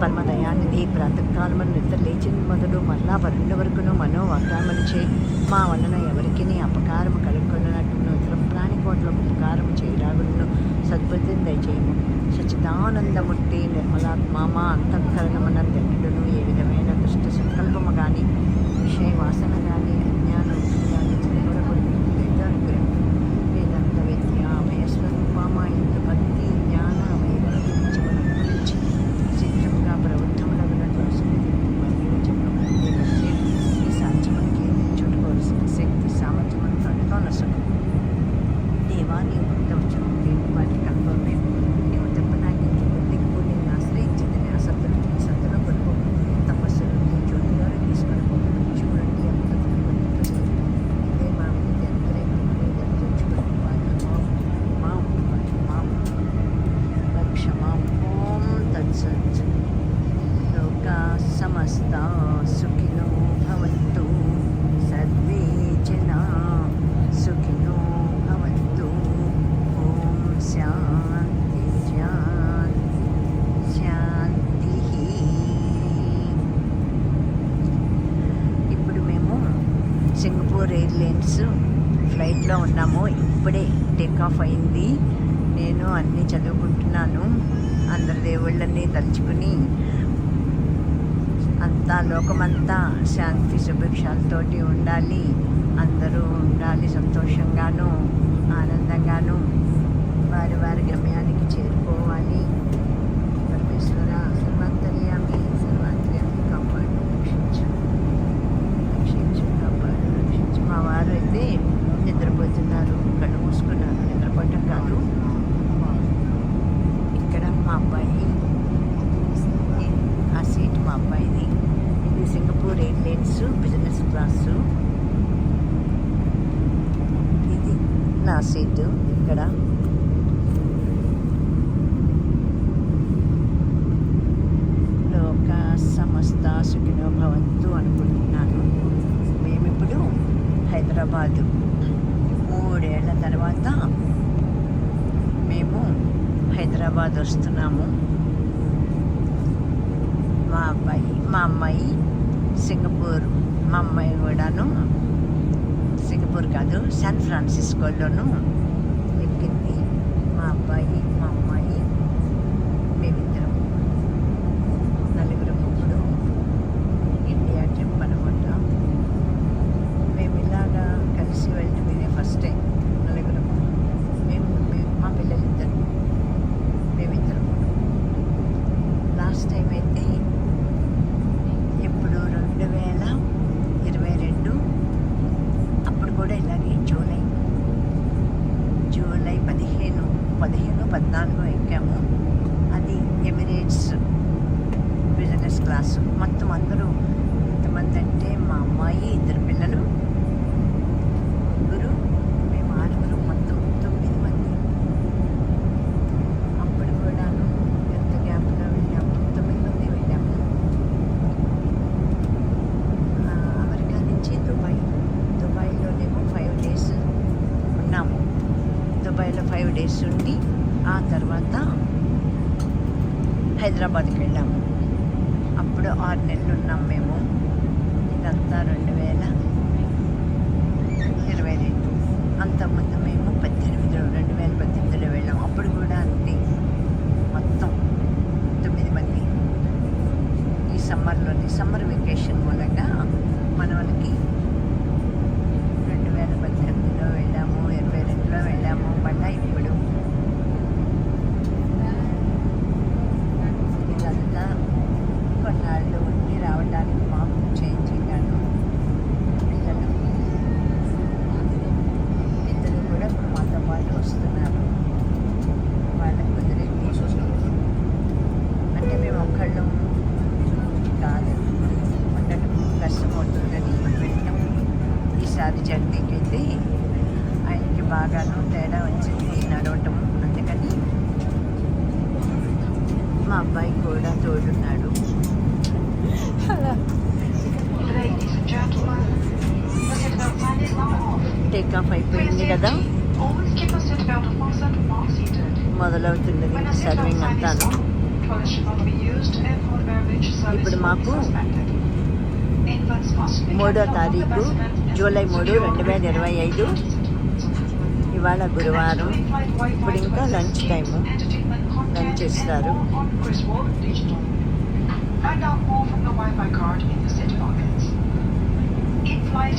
పరమదయానిధి ప్రాతకాలమున నిద్ర లేచిన మొదలు మరలా పరుండ వరకును మనోవాగ్దానములు చే మా వలన ఎవరికి అపకారము కలుగుకున్నట్టును ఇతర ప్రాణికోట్ల ఉపకారము చేయరాగును సద్బుద్ధిని దయచేయము. సచ్చిదానందముట్టి నిర్మలాత్మ మా అంతఃకరణమునందెన్నడును ఏ విధమైన దుష్ట సంకల్పము కానీ విషయ వాసన కానీ అజ్ఞానం కానీ వేదాంత విద్య అభయస్వరూపమా ఇందు భక్తి జ్ఞాన వైరాగ్యములను గురించి శీఘ్రంగా ప్రవృత్తములగినట్లు ఈ సాధ్యమునికి చుట్టుకోవలసిన శక్తి సామర్థ్యమును తడుతోనసను దేవాన్ని ఉండవచ్చు వాటి కల్పమే నీవు తప్ప నాకు ఇంకెవరికి నేను ఆశ్రయించిందని ఆ సత్తుల కొరకు తపస్సులు జ్యోతిగా తీసుకొని చూడండి అంత ఇదే మా లక్ష్మం ఓం తత్సత్. లోకా సమస్త సుఖినో భవంతు సర్వే జనా సుఖినో భవంతు. ఓం శాంతి శాంతి శాంతి. ఇప్పుడు మేము సింగపూర్ ఎయిర్లైన్స్ ఫ్లైట్లో ఉన్నాము. ఇప్పుడే టేక్ ఆఫ్ అయింది. నేను అన్నీ చదువుకుంటున్నాను. అందరి దేవుళ్ళని తలుచుకుని అంతా లోకమంతా శాంతి సుభిక్షాలతోటి ఉండాలి. అందరూ ఉండాలి సంతోషంగాను ఆనందంగాను వారి వారి గమ్యానికి చేరుకోవాలి. పరమేశ్వర సర్వాంతర్యామి కాపాడు రక్షించు కాపాడు రక్షించు. మా వారు అయితే నిద్రపోతున్నారు, కళ్ళు మూసుకున్నారు. నిద్రపోవటం కాదు, ఇక్కడ మా అబ్బాయి ఆ సీట్ మా అబ్బాయిది. ఇది సింగపూర్ ఎయిర్లైన్స్ బిజినెస్ క్లాసు. ఇది నా సీటు. ఇక్కడ లోక సమస్త సుఖినో భవంతు అనుకుంటున్నాను. మేమిప్పుడు హైదరాబాదు 3 ఏళ్ల తర్వాత మేము హైదరాబాద్ వస్తున్నాము. మా అమ్మాయి సింగపూర్. మా అమ్మాయి కూడాను సింగపూర్ కాదు, శాన్ ఫ్రాన్సిస్కోలోను ఎక్కింది. మా అబ్బాయి మా అమ్మాయి మేమిద్దరం నలుగురం ఇప్పుడు ఇండియా ట్రిప్ అనమాట. మేము ఇలాగా కలిసి వెళ్ళటం ఇదే ఫస్ట్ టైం. నలుగురం మేము మా పిల్లలిద్దరు మేమిద్దరం. లాస్ట్ టైం అయితే ఇప్పుడు 2022 అప్పుడు కూడా ఇలాగే జూలై 15, 14 ఎక్కాము. అది ఎమిరేట్స్ బిజినెస్ క్లాసు. మొత్తం అందరూ ఎంతమంది అంటే మా అమ్మాయి, 2 పిల్లలు, ముగ్గురు, మేము 6, మొత్తం 9 మంది. అప్పుడు కూడాను ఎంత గ్యాప్లో వెళ్ళాము, 9 మంది వెళ్ళాము. అమెరికా నుంచి దుబాయ్లోనేమో 5 days ఉన్నాము. దుబాయ్లో 5 days ఉండి ఆ తర్వాత హైదరాబాద్కి వెళ్ళాము. అప్పుడు 6 నెలలు ఉన్నాం మేము. ఇదంతా 2022. అంతకుముందు మేము 2018లో వెళ్ళాము. అప్పుడు కూడా అంతే, మొత్తం 9 మంది. ఈ సమ్మర్ వెకేషన్ మూలంగా మన వాళ్ళకి 2018లో వెళ్ళాము, 2022లో వెళ్ళాము. మళ్ళీ ఇప్పుడు ఇదంతా కొన్నాళ్ళు ఉండి రావడానికి మాకు చేంజ్ అయ్యాను. పిల్లలు ఇద్దరు కూడా ఇప్పుడు మాతో పాటు వస్తున్నారు. వాళ్ళకి కుదిరింది అంటే మేము ఒక్కళ్ళు కాదు, ఉండటం కష్టమవుతుందని వెళ్ళటం. ఈసారి జర్నీకి అయితే ఆయనకి బాగాను తేడా వచ్చింది నడవటం. అందుకని మా అబ్బాయి కూడా తోడున్నాడు. టేక్ ఆఫ్ అయిపోయింది కదా, మొదలవుతున్నది సర్వింగ్ అంతాను. toilets should not be used and for beverage service ఇప్పుడు will be మాకు suspended. Infants must be 3వ kept off the తారీఖు basement and జూలై 3 secured 2025 ఇవాళ గురువారం. ఇప్పుడు ఇంకా లంచ్ టైము, లంచ్ ఇస్తారు. Find out more from the Wi-Fi card in the seat pockets. In-flight